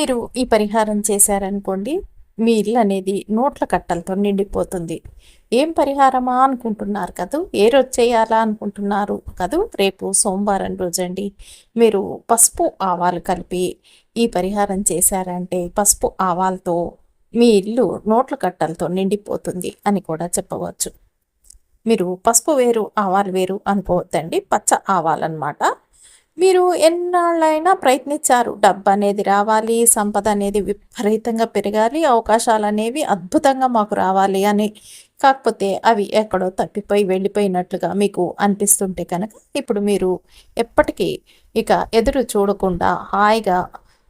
మీరు ఈ పరిహారం చేశారనుకోండి, మీ ఇల్లు అనేది నోట్ల కట్టలతో నిండిపోతుంది. ఏం పరిహారమా అనుకుంటున్నారు కదూ! ఏ రోజు చేయాలా అనుకుంటున్నారు కదూ! రేపు సోమవారం రోజండి. మీరు పసుపు, ఆవాలు కలిపి ఈ పరిహారం చేశారంటే పసుపు, ఆవాలతో మీ ఇల్లు నోట్ల కట్టలతో నిండిపోతుంది అని కూడా చెప్పవచ్చు. మీరు పసుపు వేరు, ఆవాలు వేరు అనుకోవద్దండి. పచ్చ ఆవాలన్నమాట. మీరు ఎన్నాళ్ళైనా ప్రయత్నించారు. డబ్బనేది రావాలి, సంపద అనేది విపరీతంగా పెరగాలి, అవకాశాలనేవి అద్భుతంగా మాకు రావాలి అని. కాకపోతే అవి ఎక్కడో తప్పిపోయి వెళ్ళిపోయినట్లుగా మీకు అనిపిస్తుంటే కనుక ఇప్పుడు మీరు ఎప్పటికీ ఇక ఎదురు చూడకుండా హాయిగా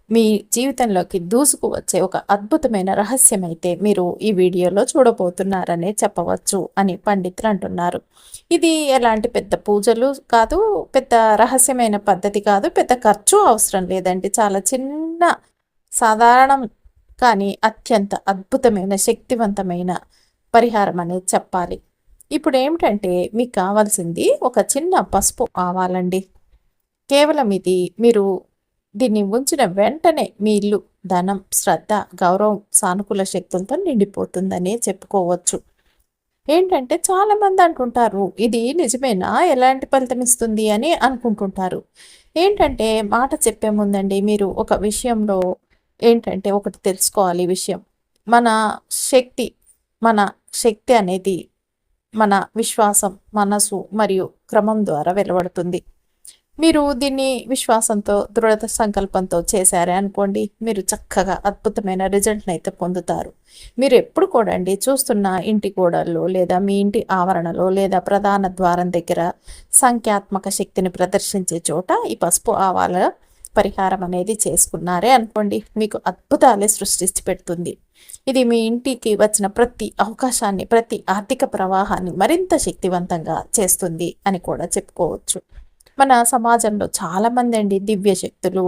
మీ జీవితంలోకి దూసుకు వచ్చే ఒక అద్భుతమైన రహస్యం అయితే మీరు ఈ వీడియోలో చూడబోతున్నారనే చెప్పవచ్చు అని పండితులు అంటున్నారు. ఇది ఎలాంటి పెద్ద పూజలు కాదు, పెద్ద రహస్యమైన పద్ధతి కాదు, పెద్ద ఖర్చు అవసరం లేదండి. చాలా చిన్న సాధారణం కానీ అత్యంత అద్భుతమైన శక్తివంతమైన పరిహారం అనేది చెప్పాలి. ఇప్పుడు ఏమిటంటే మీకు కావాల్సింది ఒక చిన్న పసుపు ఆవాలండి. కేవలం ఇది మీరు దీన్ని ఉంచిన వెంటనే మీ ఇల్లు ధనం, శ్రద్ధ, గౌరవం, సానుకూల శక్తులతో నిండిపోతుందనే చెప్పుకోవచ్చు. ఏంటంటే చాలామంది అంటుంటారు, ఇది నిజమేనా, ఎలాంటి ఫలితం ఇస్తుంది అని అనుకుంటుంటారు. ఏంటంటే మాట చెప్పే ముందండి మీరు ఒక విషయంలో ఏంటంటే ఒకటి తెలుసుకోవాలి. విషయం మన శక్తి మన శక్తి అనేది మన విశ్వాసం, మనసు మరియు క్రమం ద్వారా వెలువడుతుంది. మీరు దీన్ని విశ్వాసంతో, దృఢ సంకల్పంతో చేశారే అనుకోండి, మీరు చక్కగా అద్భుతమైన రిజల్ట్ని అయితే పొందుతారు. మీరు ఎప్పుడు కూడా అండి చూస్తున్న ఇంటి గోడల్లో లేదా మీ ఇంటి ఆవరణలో లేదా ప్రధాన ద్వారం దగ్గర సంఖ్యాత్మక శక్తిని ప్రదర్శించే చోట ఈ పసుపు ఆవాల పరిహారం అనేది చేసుకున్నారే అనుకోండి, మీకు అద్భుతాలే సృష్టించి పెడుతుంది. ఇది మీ ఇంటికి వచ్చిన ప్రతి అవకాశాన్ని, ప్రతి ఆర్థిక ప్రవాహాన్ని మరింత శక్తివంతంగా చేస్తుంది అని కూడా చెప్పుకోవచ్చు. మన సమాజంలో చాలామంది అండి దివ్య శక్తులు,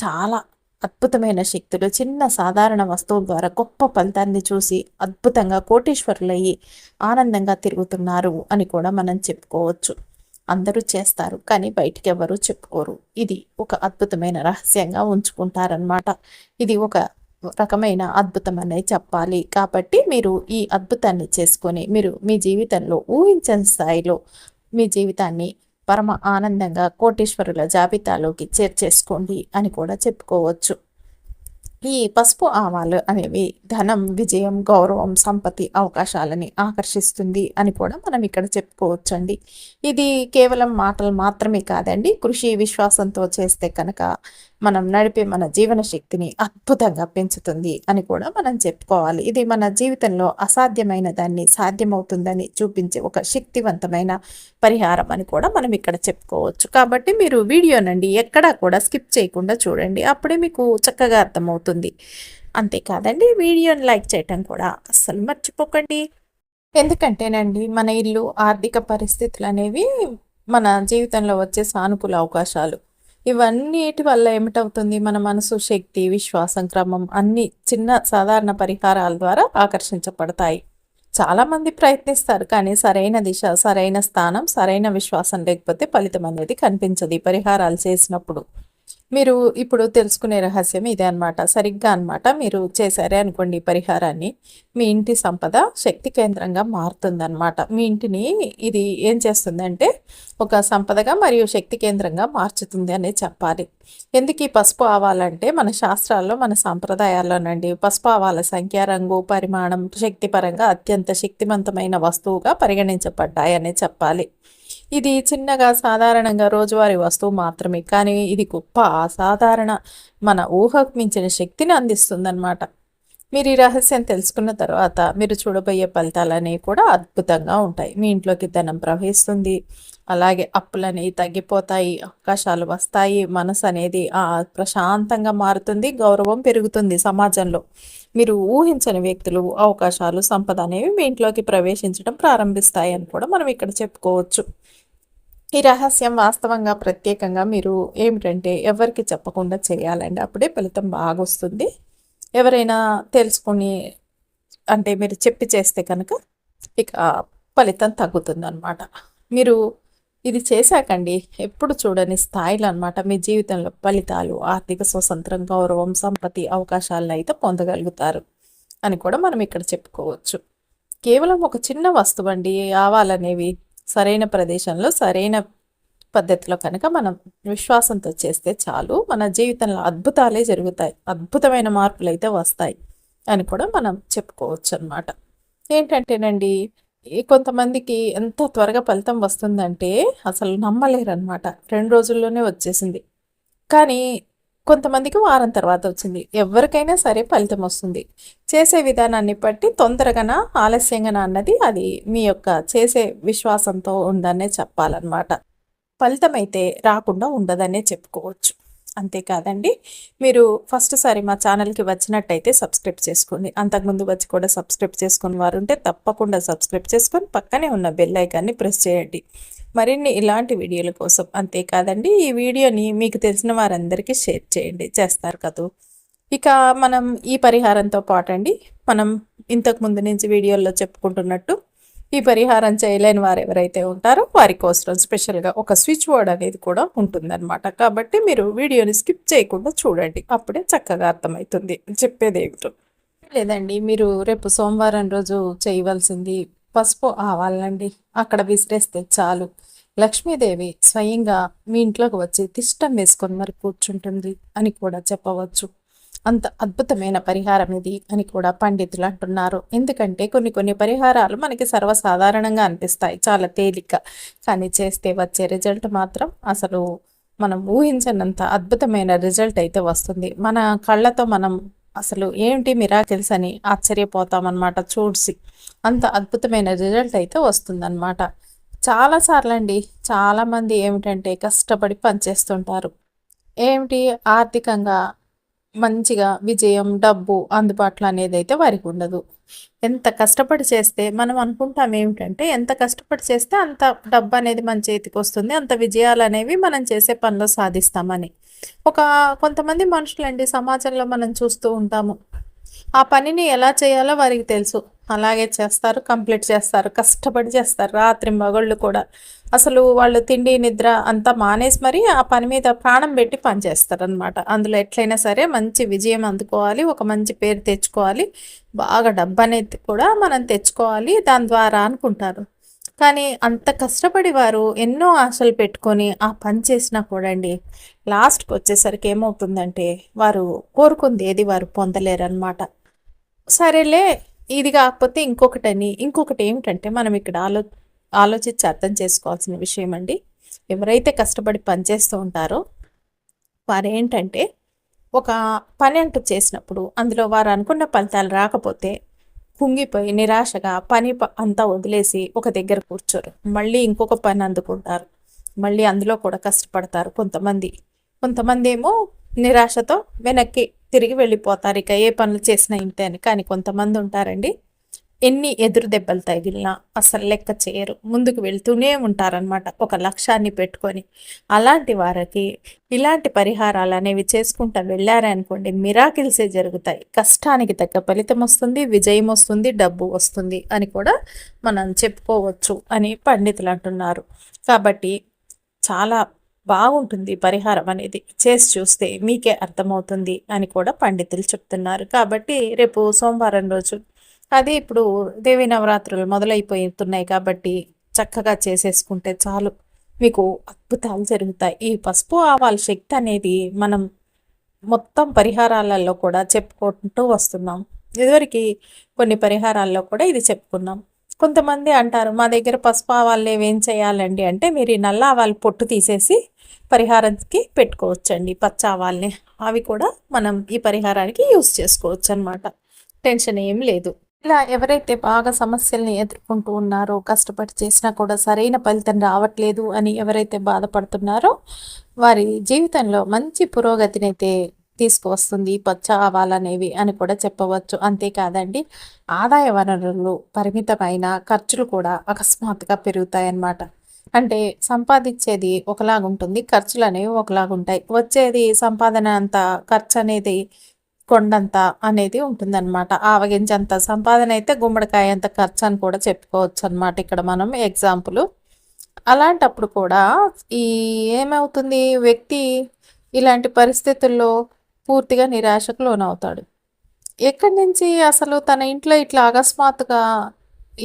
చాలా అద్భుతమైన శక్తులు చిన్న సాధారణ వస్తువుల ద్వారా గొప్ప ఫలితాన్ని చూసి అద్భుతంగా కోటీశ్వరులయ్యి ఆనందంగా తిరుగుతున్నారు అని కూడా మనం చెప్పుకోవచ్చు. అందరూ చేస్తారు కానీ బయటికి ఎవరు చెప్పుకోరు. ఇది ఒక అద్భుతమైన రహస్యంగా ఉంచుకుంటారనమాట. ఇది ఒక రకమైన అద్భుతం అనేది చెప్పాలి. కాబట్టి మీరు ఈ అద్భుతాన్ని చేసుకొని మీరు మీ జీవితంలో ఊహించని స్థాయిలో మీ జీవితాన్ని పరమ ఆనందంగా కోటీశ్వరుల జాబితాలోకి చేర్చేసుకోండి అని కూడా చెప్పుకోవచ్చు. ఈ పసుపు ఆవాలు అనేవి ధనం, విజయం, గౌరవం, సంపత్తి, అవకాశాలని ఆకర్షిస్తుంది అని కూడా మనం ఇక్కడ చెప్పుకోవచ్చండి. ఇది కేవలం మాటలు మాత్రమే కాదండి, కృషి, విశ్వాసంతో చేస్తే కనుక మనం నడిపే మన జీవన శక్తిని అద్భుతంగా పెంచుతుంది అని కూడా మనం చెప్పుకోవాలి. ఇది మన జీవితంలో అసాధ్యమైన దాన్ని సాధ్యమవుతుందని చూపించే ఒక శక్తివంతమైన పరిహారం అని కూడా మనం ఇక్కడ చెప్పుకోవచ్చు. కాబట్టి మీరు వీడియోనండి ఎక్కడా కూడా స్కిప్ చేయకుండా చూడండి, అప్పుడే మీకు చక్కగా అర్థమవుతుంది. అంతేకాదండి, వీడియోని లైక్ చేయటం కూడా అస్సలు మర్చిపోకండి. ఎందుకంటేనండి మన ఇల్లు, ఆర్థిక పరిస్థితులు అనేవి మన జీవితంలో వచ్చే సానుకూల అవకాశాలు, ఇవన్నిటి వల్ల ఏమిటవుతుంది, మన మనసు, శక్తి, విశ్వాసం, క్రమం అన్ని చిన్న సాధారణ పరిహారాల ద్వారా ఆకర్షించబడతాయి. చాలామంది ప్రయత్నిస్తారు కానీ సరైన దిశ, సరైన స్థానం, సరైన విశ్వాసం లేకపోతే ఫలితం అనేది కనిపించదు ఈ పరిహారాలు చేసినప్పుడు. మీరు ఇప్పుడు తెలుసుకునే రహస్యం ఇదే అనమాట. సరిగ్గా అనమాట మీరు చేశారే అనుకోండి ఈ పరిహారాన్ని, మీ ఇంటి సంపద శక్తి కేంద్రంగా మారుతుందన్నమాట. మీ ఇంటిని ఇది ఏం చేస్తుందంటే ఒక సంపదగా మరియు శక్తి కేంద్రంగా మార్చుతుంది అనే చెప్పాలి. ఎందుకు ఈ పసుపు ఆవాలంటే మన శాస్త్రాల్లో, మన సాంప్రదాయాల్లోనండి పసుపు ఆవాల సంఖ్య, రంగు, పరిమాణం శక్తిపరంగా అత్యంత శక్తివంతమైన వస్తువుగా పరిగణించబడ్డాయనే చెప్పాలి. ఇది చిన్నగా సాధారణంగా రోజువారీ వస్తువు మాత్రమే, కానీ ఇది గొప్ప అసాధారణ మన ఊహకు మించిన శక్తిని అందిస్తుందన్నమాట. మీరు ఈ రహస్యం తెలుసుకున్న తర్వాత మీరు చూడబోయే ఫలితాలనేవి కూడా అద్భుతంగా ఉంటాయి. మీ ఇంట్లోకి ధనం ప్రవహిస్తుంది, అలాగే అప్పులనేవి తగ్గిపోతాయి, అవకాశాలు వస్తాయి, మనసు అనేది ప్రశాంతంగా మారుతుంది, గౌరవం పెరుగుతుంది సమాజంలో. మీరు ఊహించని వ్యక్తులు, అవకాశాలు, సంపద అనేవి మీ ఇంట్లోకి ప్రవేశించడం ప్రారంభిస్తాయి అని కూడా మనం ఇక్కడ చెప్పుకోవచ్చు. ఈ రహస్యం వాస్తవంగా ప్రత్యేకంగా మీరు ఏమిటంటే ఎవరికి చెప్పకుండా చేయాలండి, అప్పుడే ఫలితం బాగా వస్తుంది. ఎవరైనా తెలుసుకొని అంటే మీరు చెప్పి చేస్తే కనుక ఇక ఫలితం తగ్గుతుంది అనమాట. మీరు ఇది చేశాకండి ఎప్పుడు చూడని స్థాయిలో అనమాట మీ జీవితంలో ఫలితాలు, ఆర్థిక స్వతంత్రం, గౌరవం, సంపత్తి అవకాశాలను అయితే పొందగలుగుతారు అని కూడా మనం ఇక్కడ చెప్పుకోవచ్చు. కేవలం ఒక చిన్న వస్తువు అండి ఆవాలనేవి సరైన ప్రదేశంలో సరైన పద్ధతిలో కనుక మనం విశ్వాసంతో చేస్తే చాలు, మన జీవితంలో అద్భుతాలే జరుగుతాయి, అద్భుతమైన మార్పులు అయితే వస్తాయి అని కూడా మనం చెప్పుకోవచ్చు అనమాట. ఏంటంటేనండి కొంతమందికి ఎంత త్వరగా ఫలితం వస్తుందంటే అసలు నమ్మలేరనమాట. 2 రోజుల్లోనే వచ్చేసింది. కానీ కొంతమందికి వారం తర్వాత వచ్చింది. ఎవరికైనా సరే ఫలితం వస్తుంది. చేసే విధానాన్ని బట్టి తొందరగానా ఆలస్యంగానా అన్నది అది మీ యొక్క చేసే విశ్వాసంతో ఉందనే చెప్పాలన్నమాట. ఫలితం అయితే రాకుండా ఉండదనే చెప్పుకోవచ్చు. అంతేకాదండి, మీరు ఫస్ట్ సారి మా ఛానల్కి వచ్చినట్టయితే సబ్స్క్రైబ్ చేసుకోండి. అంతకుముందు వచ్చి కూడా సబ్స్క్రైబ్ చేసుకుని వారు ఉంటే తప్పకుండా సబ్స్క్రైబ్ చేసుకొని పక్కనే ఉన్న బెల్ ఐకాన్ని ప్రెస్ చేయండి మరిన్ని ఇలాంటి వీడియోల కోసం. అంతేకాదండి, ఈ వీడియోని మీకు తెలిసిన వారందరికీ షేర్ చేయండి, చేస్తారు కదా. ఇక మనం ఈ పరిహారంతో పాటండి మనం ఇంతకుముందు నుంచి వీడియోల్లో చెప్పుకుంటున్నట్టు ఈ పరిహారం చేయలేని వారు ఎవరైతే ఉంటారో వారి కోసం స్పెషల్గా ఒక స్విచ్ వర్డ్ అనేది కూడా ఉంటుందన్నమాట. కాబట్టి మీరు వీడియోని స్కిప్ చేయకుండా చూడండి, అప్పుడే చక్కగా అర్థమవుతుంది చెప్పేది ఏమిటో. లేదండి, మీరు రేపు సోమవారం రోజు చేయవలసింది పసుపు ఆవాలండి అక్కడ విసిరేస్తే చాలు, లక్ష్మీదేవి స్వయంగా మీ ఇంట్లోకి వచ్చి తిష్టం వేసుకొని మరి కూర్చుంటుంది అని కూడా చెప్పవచ్చు. అంత అద్భుతమైన పరిహారం ఇది అని కూడా పండితులు అంటున్నారు. ఎందుకంటే కొన్ని పరిహారాలు మనకి సర్వసాధారణంగా అనిపిస్తాయి, చాలా తేలిక, కానీ చేస్తే వచ్చే రిజల్ట్ మాత్రం అసలు మనం ఊహించనంత అద్భుతమైన రిజల్ట్ అయితే వస్తుంది. మన కళ్ళతో మనం అసలు ఏంటి మిరాకిల్స్ అని ఆశ్చర్యపోతామన్నమాట చూసి. అంత అద్భుతమైన రిజల్ట్ అయితే వస్తుందన్నమాట. చాలాసార్లు అండి చాలామంది ఏమిటంటే కష్టపడి పనిచేస్తుంటారు, ఏమిటి ఆర్థికంగా మంచిగా విజయం, డబ్బు అందుబాటులో అనేది అయితే వారికి ఉండదు. ఎంత కష్టపడి చేస్తే మనం అనుకుంటాం ఏమిటంటే ఎంత కష్టపడి చేస్తే అంత డబ్బు అనేది మన చేతికి వస్తుంది, అంత విజయాలు అనేవి మనం చేసే పనిలో సాధిస్తామని. కొంతమంది మనుషులండి సమాజంలో మనం చూస్తూ ఉంటాము, ఆ పనిని ఎలా చేయాలో వారికి తెలుసు, అలాగే చేస్తారు, కంప్లీట్ చేస్తారు, కష్టపడి చేస్తారు రాత్రి మగళ్ళు కూడా. అసలు వాళ్ళు తిండి నిద్ర అంతా మానేసి మరి ఆ పని మీద ప్రాణం పెట్టి పని చేస్తారనమాట. అందులో ఎట్లయినా సరే మంచి విజయం అందుకోవాలి, ఒక మంచి పేరు తెచ్చుకోవాలి, బాగా డబ్బు అనేది కూడా మనం తెచ్చుకోవాలి దాని ద్వారా అనుకుంటారు. కానీ అంత కష్టపడి వారు ఎన్నో ఆశలు పెట్టుకొని ఆ పని చేసినా కూడా అండి లాస్ట్కి వచ్చేసరికి ఏమవుతుందంటే వారు కోరుకుంది ఏది వారు పొందలేరన్నమాట. సరేలే ఇది కాకపోతే ఇంకొకటి ఏమిటంటే మనం ఇక్కడ ఆలోచించి అర్థం చేసుకోవాల్సిన విషయం అండి. ఎవరైతే కష్టపడి పనిచేస్తూ ఉంటారో వారు ఏంటంటే ఒక పని అంటూ చేసినప్పుడు అందులో వారు అనుకున్న ఫలితాలు రాకపోతే కుంగిపోయి నిరాశగా పని అంతా వదిలేసి ఒక దగ్గర కూర్చోరు, మళ్ళీ ఇంకొక పని అందుకుంటారు, మళ్ళీ అందులో కూడా కష్టపడతారు. కొంతమంది ఏమో నిరాశతో వెనక్కి తిరిగి వెళ్ళిపోతారు, ఇక ఏ పనులు చేసినా ఇంతే అని. కానీ కొంతమంది ఉంటారండి ఎన్ని ఎదురు దెబ్బలు తగిలినా అసలు లెక్క చేయరు, ముందుకు వెళ్తూనే ఉంటారనమాట ఒక లక్ష్యాన్ని పెట్టుకొని. అలాంటి వారికి ఇలాంటి పరిహారాలు అనేవి చేసుకుంటూ వెళ్ళారనుకోండి మిరాకిల్సే జరుగుతాయి, కష్టానికి తగ్గ ఫలితం వస్తుంది, విజయం వస్తుంది, డబ్బు వస్తుంది అని కూడా మనం చెప్పుకోవచ్చు అని పండితులు అంటున్నారు. కాబట్టి చాలా బాగుంటుంది పరిహారం అనేది, చేసి చూస్తే మీకే అర్థమవుతుంది అని కూడా పండితులు చెప్తున్నారు. కాబట్టి రేపు సోమవారం రోజు అది ఇప్పుడు దేవీ నవరాత్రులు మొదలైపోతున్నాయి కాబట్టి చక్కగా చేసేసుకుంటే చాలు, మీకు అద్భుతాలు జరుగుతాయి. ఈ పసుపు ఆవాల శక్తి అనేది మనం మొత్తం పరిహారాలలో కూడా చెప్పుకుంటూ వస్తున్నాం. ఇదివరకు కొన్ని పరిహారాల్లో కూడా ఇది చెప్పుకున్నాం. కొంతమంది అంటారు మా దగ్గర పసుపు ఆవాలు ఏం చేయాలండి అంటే మీరు ఈ నల్ల ఆవాలు పొట్టు తీసేసి పరిహారానికి పెట్టుకోవచ్చండి, పచ్చ ఆవాల్ని అవి కూడా మనం ఈ పరిహారానికి యూస్ చేసుకోవచ్చు అనమాట, టెన్షన్ ఏం లేదు. ఇలా ఎవరైతే బాగా సమస్యల్ని ఎదుర్కొంటూ ఉన్నారో కష్టపడి చేసినా కూడా సరైన ఫలితం రావట్లేదు అని ఎవరైతే బాధపడుతున్నారో వారి జీవితంలో మంచి పురోగతిని అయితే తీసుకువస్తుంది పచ్చ ఆవాలనేవి అని కూడా చెప్పవచ్చు. అంతేకాదండి ఆదాయ వనరులు పరిమితమైన ఖర్చులు కూడా అకస్మాత్తుగా పెరుగుతాయన్నమాట. అంటే సంపాదించేది ఒకలాగుంటుంది, ఖర్చులు అనేవి ఒకలాగుంటాయి. వచ్చేది సంపాదన అంత ఖర్చు అనేది కొండంత అనేది ఉంటుందన్నమాట. ఆవగించంత సంపాదన అయితే గుమ్మడికాయ అంత ఖర్చు అని కూడా చెప్పుకోవచ్చు అనమాట. ఇక్కడ మనం ఎగ్జాంపుల్ అలాంటప్పుడు కూడా ఈ ఏమవుతుంది వ్యక్తి ఇలాంటి పరిస్థితుల్లో పూర్తిగా నిరాశకు లోనవుతాడు. ఎక్కడి నుంచి అసలు తన ఇంట్లో ఇట్లా అకస్మాత్తుగా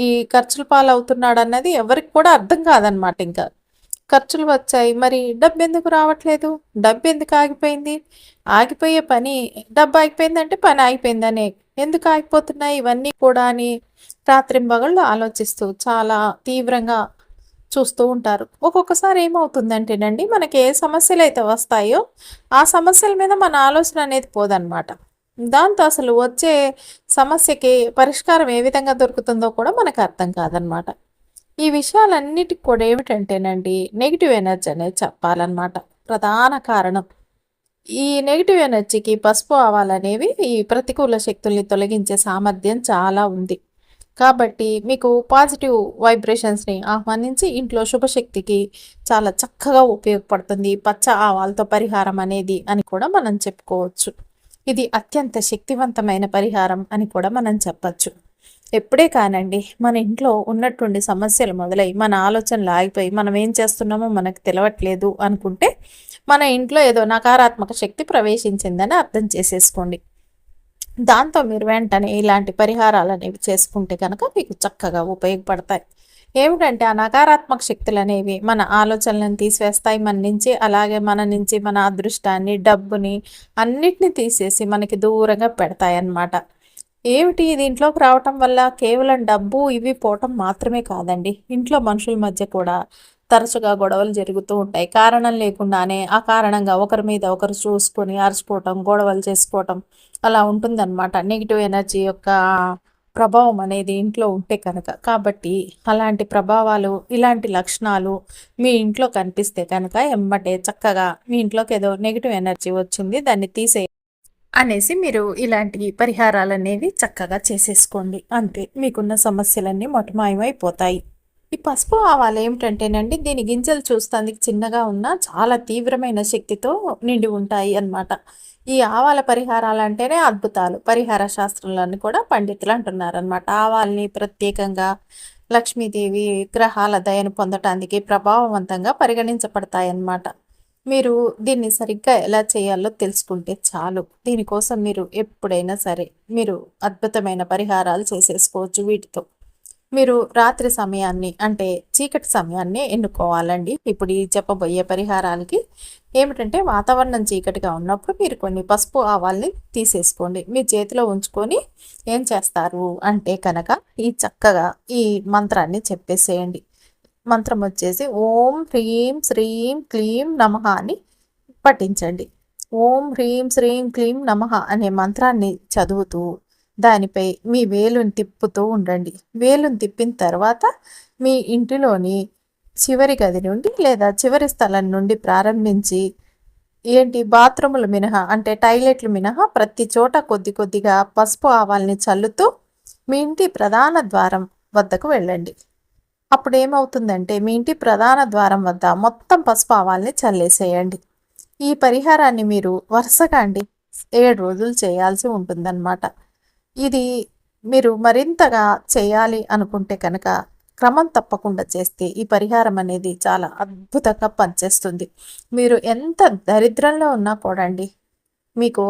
ఈ ఖర్చుల పాలవుతున్నాడన్నది ఎవరికి కూడా అర్థం కాదనమాట ఇంకా. ఖర్చులు వచ్చాయి. మరి డబ్బెందుకు రావట్లేదు? డబ్బెందుకు ఆగిపోయింది? ఆగిపోయే పని డబ్బు ఆగిపోయిందంటే పని ఆగిపోయిందనే. ఎందుకు ఆగిపోతున్నాయి ఇవన్నీ కూడా అని రాత్రింబగళ్ళు ఆలోచిస్తూ చాలా తీవ్రంగా చూస్తూ ఉంటారు. ఒక్కొక్కసారి ఏమవుతుందంటేనండి మనకి ఏ సమస్యలైతే వస్తాయో ఆ సమస్యల మీద మన ఆలోచన అనేది పోదనమాట. దాంతో అసలు వచ్చే సమస్యకి పరిష్కారం ఏ విధంగా దొరుకుతుందో కూడా మనకు అర్థం కాదనమాట. ఈ విషయాలన్నిటికి కూడా ఏమిటంటేనండి నెగిటివ్ ఎనర్జీ అనేది చెప్పాలన్నమాట. ప్రధాన కారణం. ఈ నెగిటివ్ ఎనర్జీకి పసుపు ఆవాలనేవి ఈ ప్రతికూల శక్తుల్ని తొలగించే సామర్థ్యం చాలా ఉంది. కాబట్టి మీకు పాజిటివ్ వైబ్రేషన్స్ని ఆహ్వానించి ఇంట్లో శుభశక్తికి చాలా చక్కగా ఉపయోగపడుతుంది పచ్చ ఆవాలతో పరిహారం అనేది అని కూడా మనం చెప్పుకోవచ్చు. ఇది అత్యంత శక్తివంతమైన పరిహారం అని కూడా మనం చెప్పచ్చు. ఎప్పుడే కానండి మన ఇంట్లో ఉన్నటువంటి సమస్యలు మొదలై మన ఆలోచనలు ఆగిపోయి మనం ఏం చేస్తున్నామో మనకు తెలవట్లేదు అనుకుంటే మన ఇంట్లో ఏదో నకారాత్మక శక్తి ప్రవేశించిందని అర్థం చేసేసుకోండి. దాంతో మీరు వెంటనే ఇలాంటి పరిహారాలు అనేవి చేసుకుంటే కనుక మీకు చక్కగా ఉపయోగపడతాయి. ఏమిటంటే ఆ నకారాత్మక శక్తులు అనేవి మన ఆలోచనలను తీసివేస్తాయి మన నుంచి. అలాగే మన నుంచి మన అదృష్టాన్ని డబ్బుని అన్నిటిని తీసేసి మనకి దూరంగా పెడతాయి అన్నమాట. ఏమిటి ఇది ఇంట్లోకి రావటం వల్ల కేవలం డబ్బు ఇవి పోవటం మాత్రమే కాదండి. ఇంట్లో మనుషుల మధ్య కూడా తరచుగా గొడవలు జరుగుతూ ఉంటాయి. కారణం లేకుండానే ఆ కారణంగా ఒకరి మీద ఒకరు చూసుకొని అరచిపోవటం, గొడవలు చేసుకోవటం అలా ఉంటుందన్నమాట. నెగిటివ్ ఎనర్జీ యొక్క ప్రభావం అనేది ఇంట్లో ఉంటే కనుక. కాబట్టి అలాంటి ప్రభావాలు ఇలాంటి లక్షణాలు మీ ఇంట్లో కనిపిస్తే కనుక ఎమ్మటే చక్కగా మీ ఇంట్లోకి ఏదో నెగిటివ్ ఎనర్జీ వచ్చింది దాన్ని తీసే అనేసి మీరు ఇలాంటి పరిహారాలనేవి చక్కగా చేసేసుకోండి. అంతే మీకున్న సమస్యలన్నీ మొటమాయమైపోతాయి. ఈ పసుపు ఆవాలు ఏమిటంటేనండి దీని గింజలు చూస్తానికి చిన్నగా ఉన్న చాలా తీవ్రమైన శక్తితో నిండి ఉంటాయి అన్నమాట. ఈ ఆవాల పరిహారాలు అంటేనే అద్భుతాలు. పరిహార శాస్త్రంలోని కూడా పండితులు అంటున్నారనమాట. ఆవాల్ని ప్రత్యేకంగా లక్ష్మీదేవి గ్రహాల దయను పొందటానికి ప్రభావవంతంగా పరిగణించబడతాయన్నమాట. మీరు దీన్ని సరిగ్గా ఎలా చేయాలో తెలుసుకుంటే చాలు. దీనికోసం మీరు ఎప్పుడైనా సరే మీరు అద్భుతమైన పరిహారాలు చేసేసుకోవచ్చు వీటితో. మీరు రాత్రి సమయాన్ని అంటే చీకటి సమయాన్ని ఎన్నుకోవాలండి. ఇప్పుడు ఈ చెప్పబోయే పరిహారాలకి ఏమిటంటే వాతావరణం చీకటిగా ఉన్నప్పుడు మీరు కొన్ని పసుపు ఆవాల్ని తీసేసుకోండి. మీ చేతిలో ఉంచుకొని ఏం చేస్తారు అంటే కనుక ఈ చక్కగా ఈ మంత్రాన్ని చెప్పేసేయండి. మంత్రం వచ్చేసి ఓం హ్రీం శ్రీం క్లీం నమః అని పఠించండి. ఓం హ్రీం శ్రీం క్లీం నమః అనే మంత్రాన్ని చదువుతూ దానిపై మీ వేలుని తిప్పుతూ ఉండండి. వేలుని తిప్పిన తర్వాత మీ ఇంటిలోని చివరి గది నుండి లేదా చివరి స్థలం నుండి ప్రారంభించి బాత్రూములు మినహా అంటే టాయిలెట్లు మినహా ప్రతి చోట కొద్ది కొద్దిగా పసుపు ఆవాల్ని చల్లుతూ మీ ఇంటి ప్రధాన ద్వారం వద్దకు వెళ్ళండి. అప్పుడు ఏమవుతుందంటే మీ ఇంటి ప్రధాన ద్వారం వద్ద మొత్తం పసుపు ఆవాల్ని చల్లేసేయండి. ఈ పరిహారాన్ని మీరు వరుసగా 7 రోజులు చేయాల్సి ఉంటుందన్నమాట. ఇది మీరు మరింతగా చేయాలి అనుకుంటే కనుక క్రమం తప్పకుండా చేస్తే ఈ పరిహారం అనేది చాలా అద్భుతంగా పనిచేస్తుంది. మీరు ఎంత దరిద్రంలో ఉన్నా కూడా మీకు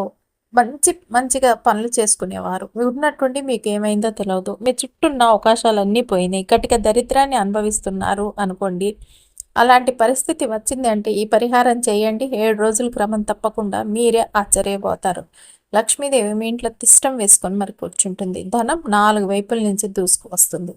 మంచిగా పనులు చేసుకునేవారు ఉన్నట్టుండి మీకు ఏమైందో తెలియదు. మీ చుట్టూ ఉన్న అవకాశాలన్నీ పోయినాయి. కటిక దరిద్రాన్ని అనుభవిస్తున్నారు అనుకోండి. అలాంటి పరిస్థితి వచ్చింది అంటే ఈ పరిహారం చేయండి. 7 రోజులు క్రమం తప్పకుండా మీరే ఆశ్చర్యపోతారు. లక్ష్మీదేవి మీ ఇంట్లో తిష్టం వేసుకొని మరి కూర్చుంటుంది. ధనం 4 వైపుల నుంచి దూసుకు వస్తుంది.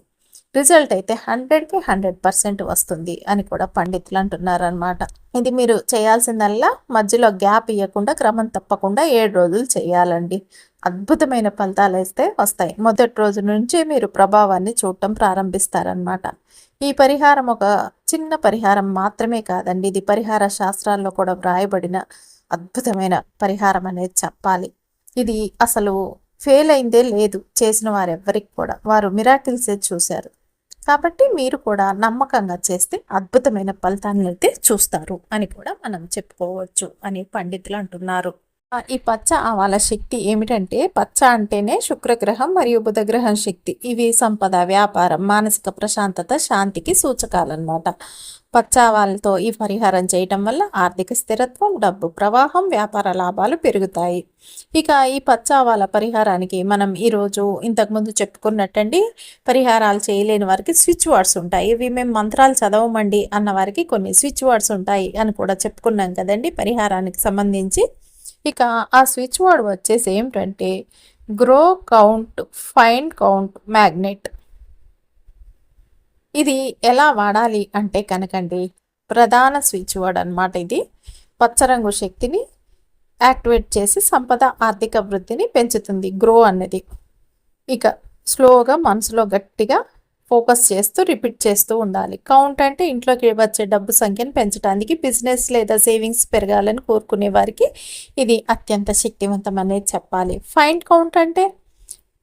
రిజల్ట్ అయితే 100కి 100% వస్తుంది అని కూడా పండితులు అంటున్నారు అనమాట. ఇది మీరు చేయాల్సిందల్లా మధ్యలో గ్యాప్ ఇవ్వకుండా క్రమం తప్పకుండా 7 రోజులు చేయాలండి. అద్భుతమైన ఫలితాలు అయితే వస్తాయి. మొదటి రోజు నుంచి మీరు ప్రభావాన్ని చూడటం ప్రారంభిస్తారనమాట. ఈ పరిహారం ఒక చిన్న పరిహారం మాత్రమే కాదండి. ఇది పరిహార శాస్త్రాల్లో కూడా వ్రాయబడిన అద్భుతమైన పరిహారం అనేది చెప్పాలి. ఇది అసలు ఫెయిల్ అయిందే లేదు. చేసిన వారెవ్వరికి కూడా వారు మిరాకిల్సే చూశారు. కాబట్టి మీరు కూడా నమ్మకంగా చేస్తే అద్భుతమైన ఫలితాన్ని అయితే చూస్తారు అని కూడా మనం చెప్పుకోవచ్చు అని పండితులు అంటున్నారు. ఈ పచ్చ ఆవాల శక్తి ఏమిటంటే, పచ్చ అంటేనే శుక్రగ్రహం మరియు బుధగ్రహం శక్తి. ఇవి సంపద, వ్యాపారం, మానసిక ప్రశాంతత, శాంతికి సూచకాలన్నమాట. పచ్చ ఆవాలతో ఈ పరిహారం చేయటం వల్ల ఆర్థిక స్థిరత్వం, డబ్బు ప్రవాహం, వ్యాపార లాభాలు పెరుగుతాయి. ఇక ఈ పచ్చ ఆవాల పరిహారానికి మనం ఈరోజు ఇంతకుముందు చెప్పుకున్నట్టండి, పరిహారాలు చేయలేని వారికి స్విచ్ వర్డ్స్ ఉంటాయి. ఇవి మేము మంత్రాలు చదవమండి అన్న వారికి కొన్ని స్విచ్ వర్డ్స్ ఉంటాయి అని కూడా చెప్పుకున్నాం కదండి పరిహారానికి సంబంధించి. ఇక ఆ స్విచ్ వర్డ్ వచ్చేసి ఏమిటంటే grow, count, find, count, magnet. ఇది ఎలా వాడాలి అంటే కనుకండి, ప్రధాన స్విచ్ వర్డ్ అనమాట ఇది. పచ్చరంగు శక్తిని యాక్టివేట్ చేసి సంపద, ఆర్థిక వృద్ధిని పెంచుతుంది గ్రో అన్నది. ఇక స్లోగా మనసులో గట్టిగా ఫోకస్ చేస్తూ రిపీట్ చేస్తూ ఉండాలి. కౌంట్ అంటే ఇంట్లోకి వచ్చే డబ్బు సంఖ్యను పెంచడానికి, బిజినెస్ లేదా సేవింగ్స్ పెరగాలని కోరుకునే వారికి ఇది అత్యంత శక్తివంతం అనేది చెప్పాలి. ఫైండ్ కౌంట్ అంటే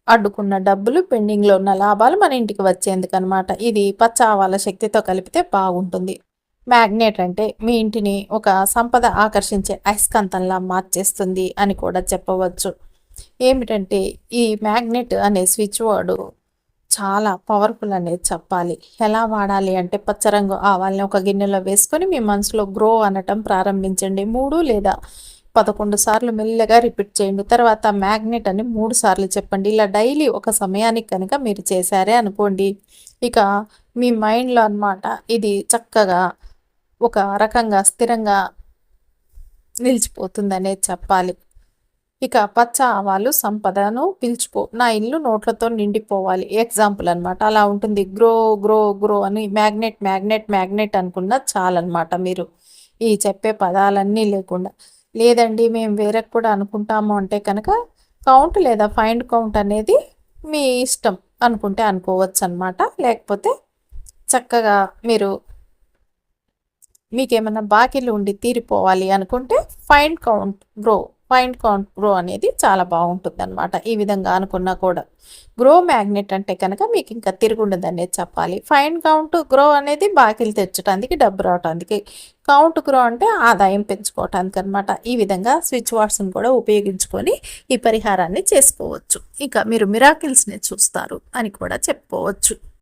అడ్డుకున్న డబ్బులు, పెండింగ్లో ఉన్న లాభాలు మన ఇంటికి వచ్చేందుకు అనమాట. ఇది పచ్చ ఆవాల శక్తితో కలిపితే బాగుంటుంది. మ్యాగ్నెట్ అంటే మీ ఇంటిని ఒక సంపద ఆకర్షించే అయస్కాంతంలా మార్చేస్తుంది అని కూడా చెప్పవచ్చు. ఏమిటంటే ఈ మ్యాగ్నెట్ అనే స్విచ్ వర్డ్ చాలా పవర్ఫుల్ అనేది చెప్పాలి. ఎలా వాడాలి అంటే, పచ్చరంగు ఆవాల్ని ఒక గిన్నెలో వేసుకొని మీ మనసులో గ్రో అనటం ప్రారంభించండి. 3 లేదా 11 సార్లు మెల్లగా రిపీట్ చేయండి. తర్వాత మ్యాగ్నెట్ అని 3 సార్లు చెప్పండి. ఇలా డైలీ ఒక సమయానికి కనుక మీరు చేశారే అనుకోండి, ఇక మీ మైండ్లో అనమాట ఇది చక్కగా ఒక రకంగా స్థిరంగా నిలిచిపోతుందనేది చెప్పాలి. ఇక పచ్చ ఆవాలు సంపదను పిలుచుకో, నా ఇల్లు నోట్లతో నిండిపోవాలి ఎగ్జాంపుల్ అనమాట. అలా ఉంటుంది. గ్రో గ్రో గ్రో అని మ్యాగ్నెట్ మ్యాగ్నెట్ మ్యాగ్నెట్ అనుకున్న చాలన్నమాట. మీరు ఈ చెప్పే పదాలన్నీ లేకుండా, లేదండి మేము వేరే కూడా అనుకుంటాము అంటే కనుక కౌంట్ లేదా ఫైండ్ కౌంట్ అనేది మీ ఇష్టం, అనుకుంటే అనుకోవచ్చు అనమాట. లేకపోతే చక్కగా మీరు మీకేమన్నా బాకీలు ఉండి తీరిపోవాలి అనుకుంటే ఫైండ్ కౌంట్ గ్రో అనేది చాలా బాగుంటుంది అనమాట. ఈ విధంగా అనుకున్నా కూడా గ్రో మ్యాగ్నెట్ అంటే కనుక మీకు ఇంకా తిరుగుండదు అనేది చెప్పాలి. ఫైండ్ కౌంట్ గ్రో అనేది బాకీలు తెచ్చడానికి, డబ్బు రావటానికి. కౌంట్ గ్రో అంటే ఆదాయం పెంచుకోవటానికి అనమాట. ఈ విధంగా స్విచ్ వర్డ్స్ని కూడా ఉపయోగించుకొని ఈ పరిహారాన్ని చేసుకోవచ్చు. ఇక మీరు మిరాకిల్స్ని చూస్తారు అని కూడా చెప్పుకోవచ్చు.